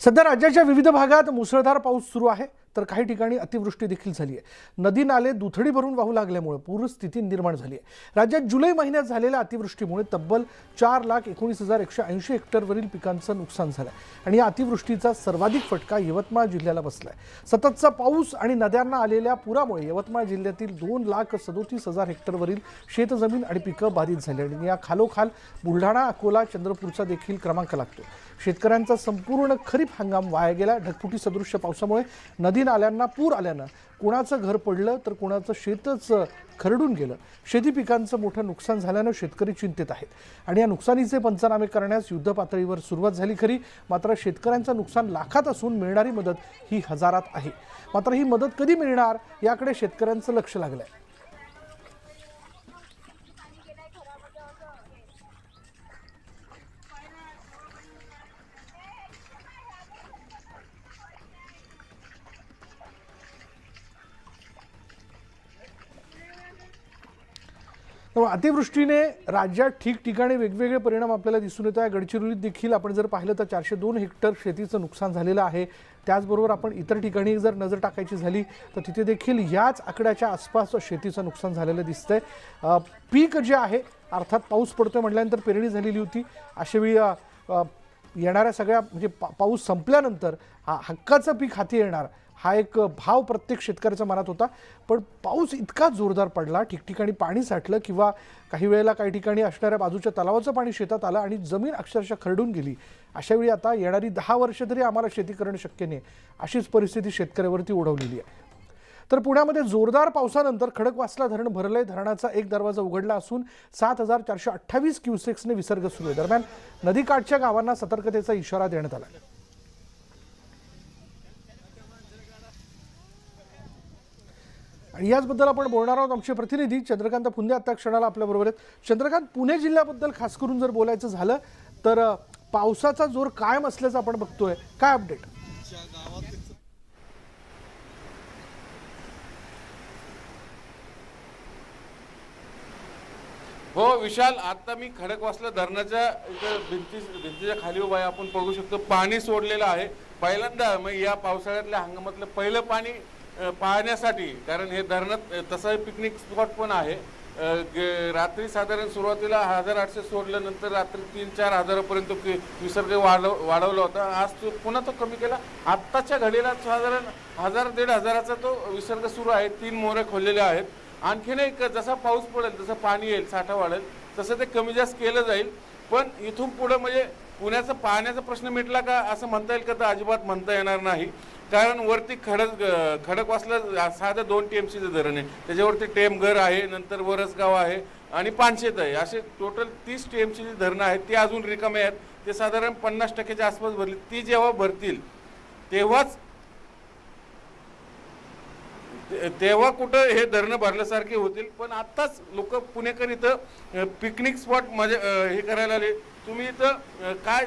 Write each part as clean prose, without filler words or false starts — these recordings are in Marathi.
सध्या राज्याच्या विविध भागात मुसळधार पाऊस सुरू आहे, तर काही ठिकाणी अतिवृष्टी देखील झाली आहे। नदी नाले दुथडी भरून वाहू लागल्यामुळे पूरस्थिती निर्माण झाली आहे। राज्यात जुलै महिन्यात झालेल्या अतिवृष्टीमुळे तब्बल 4,19,180 हेक्टरवरील पिकांचं नुकसान झालं आणि या अतिवृष्टीचा सर्वाधिक फटका यवतमाळ जिल्ह्याला बसलाय। सततचा पाऊस आणि नद्यांना आलेल्या पुरामुळे यवतमाळ जिल्ह्यातील 2,37,000 हेक्टरवरील शेतजमीन आणि पिकं बाधित झाली आणि या खालोखाल बुलढाणा, अकोला, चंद्रपूरचा देखील क्रमांक लागतो। शेतकऱ्यांचा संपूर्ण खरीप हंगाम वाया गेला। ढगफुटी सदृश्य पावसामुळे नदी नाल्यांना पूर आल्यानं कोणाचं घर पडलं तर कोणाचं शेतच खरडून गेलं। शेती पिकांचं मोठं नुकसान झाल्यानं शेतकरी चिंतेत आहेत आणि या नुकसानीचे पंचनामे करण्यास युद्धपातळीवर सुरुवात झाली खरी, मात्र शेतकऱ्यांचं नुकसान लाखात असून मिळणारी मदत ही हजारात आहे। मात्र ही मदत कधी मिळणार याकडे शेतकऱ्यांचं लक्ष लागलंय। अतिवृष्टीने राज्यात ठिकठिकाणी वेगवेगळे परिणाम आपल्याला दिसून येत आहे। गडचिरोलीत देखील आपण जर पाहिलं तर 402 हेक्टर शेतीचं नुकसान झालेलं आहे। त्याचबरोबर आपण इतर ठिकाणी जर नजर टाकायची झाली तर तिथे देखील याच आकड्याच्या आसपास शेतीचं नुकसान झालेलं दिसतंय। पीक जे आहे अर्थात पाऊस पडतोय म्हटल्यानंतर पेरणी झालेली होती, अशावेळी येणाऱ्या सगळ्या म्हणजे पाऊस संपल्यानंतर हक्काचं पीक हाती येणार हा एक भाव प्रत्येक शेतकऱ्याच्या मनात होता। पण पाऊस इतका जोरदार पडला, ठिकठिकाणी पाणी साठलं किंवा काही वेळेला काही ठिकाणी असणाऱ्या बाजूच्या तलावाचं पाणी शेतात आलं आणि जमीन अक्षरशः खरडून गेली। अशावेळी आता येणारी 10 वर्ष तरी आम्हाला शेती करणं शक्य नाही अशीच परिस्थिती शेतकऱ्यावरती ओढवलेली आहे। तर पुण्यामध्ये जोरदार पावसानंतर खडकवासला धरण भरलंय। धरणाचा एक दरवाजा उघडला असून 7,428 क्युसेक्सने विसर्ग सुरू आहे। दरम्यान नदीकाठच्या गावांना सतर्कतेचा इशारा देण्यात आला। आणि याचबद्दल आपण बोलणार आहोत। आमचे प्रतिनिधी चंद्रकांत फुंदे आता क्षणाला आपल्याबरोबर आहेत। चंद्रकांत, पुणे जिल्ह्याबद्दल खास करून जर बोलायचं झालं तर पावसाचा जोर कायम असल्याचं आपण बघतोय, काय अपडेट? हो विशाल, आता मी खडकवासला धरणाच्या भिंतीच्या खाली उभा आहे। आपण बघू शकतो पाणी सोडलेलं आहे। पहिल्यांदा मग या पावसाळ्यातल्या हंगामातलं पहिलं पाणी पाहण्यासाठी, कारण हे धरणात तसं पिकनिक स्पॉट पण आहे। रात्री साधारण सुरुवातीला 1,800 सोडलं, नंतर रात्री 3-4 हजारापर्यंत विसर्ग वाढवला होता। आज तो पुन्हा तो कमी केला। आत्ताच्या घडीला साधारण 1,000-1,500 हजाराचा तो विसर्ग सुरू आहे। 3 मोरे खोललेल्या आहेत। आणखीन एक जसा पाऊस पडेल तसं पाणी येईल, साठा वाढेल, तसं ते कमी जास्त केलं जाईल। पण इथून पुढे म्हणजे पुण्याचा पाण्याचा प्रश्न मिटला का असं म्हणता येईल का? तर अजिबात म्हणता येणार नाही, कारण वरती खडकवासला साधं 2 TMCचं धरण आहे, त्याच्यावरती टेमघर आहे, नंतर वरसगाव आहे आणि पानशेत आहे। असे टोटल 30 TMCची धरणं आहेत, ती अजून रिकामे आहेत। ते साधारण 50%च्या आसपास भरली। ती जेव्हा भरतील तेव्हा कुठं हे धरणं भरल्यासारखे होतील। पण आत्ताच लोक पुणेकर इथं पिकनिक स्पॉट म्हणजे हे करायला आले। तुम्ही इथं काय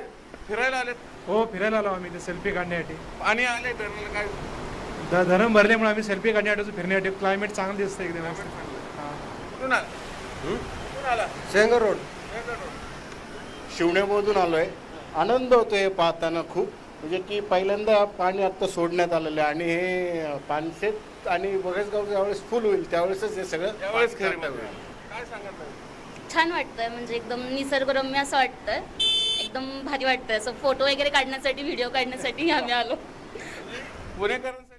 फिरायला आलेत? हो, फिरायला आलो आम्ही, सेल्फी काढण्यासाठी। पाणी आले धरणाला, काय धरण भरल्यामुळे आम्ही सेल्फी काढण्यासाठी फिरण्यासाठी। क्लायमेट चांगलं दिसतं एकदम। कुठून आला? सेंगर रोड, शिवण्यामधून आलोय। आनंद होतोय पाहताना खूप, म्हणजे की पहिल्यांदा पाणी आता सोडण्यात आलेलं आहे आणि हे पानशेत आणि बघेसगाव ज्यावेळेस फुल होईल त्यावेळेसच हे सगळं त्यावेळेस खरं काय सांगत? छान वाटतंय, म्हणजे एकदम निसर्गरम्य असं वाटतंय, एकदम भारी वाटतंय। असं फोटो वगैरे काढण्यासाठी, व्हिडिओ काढण्यासाठी आम्ही आलो। पुणेकरांसाठी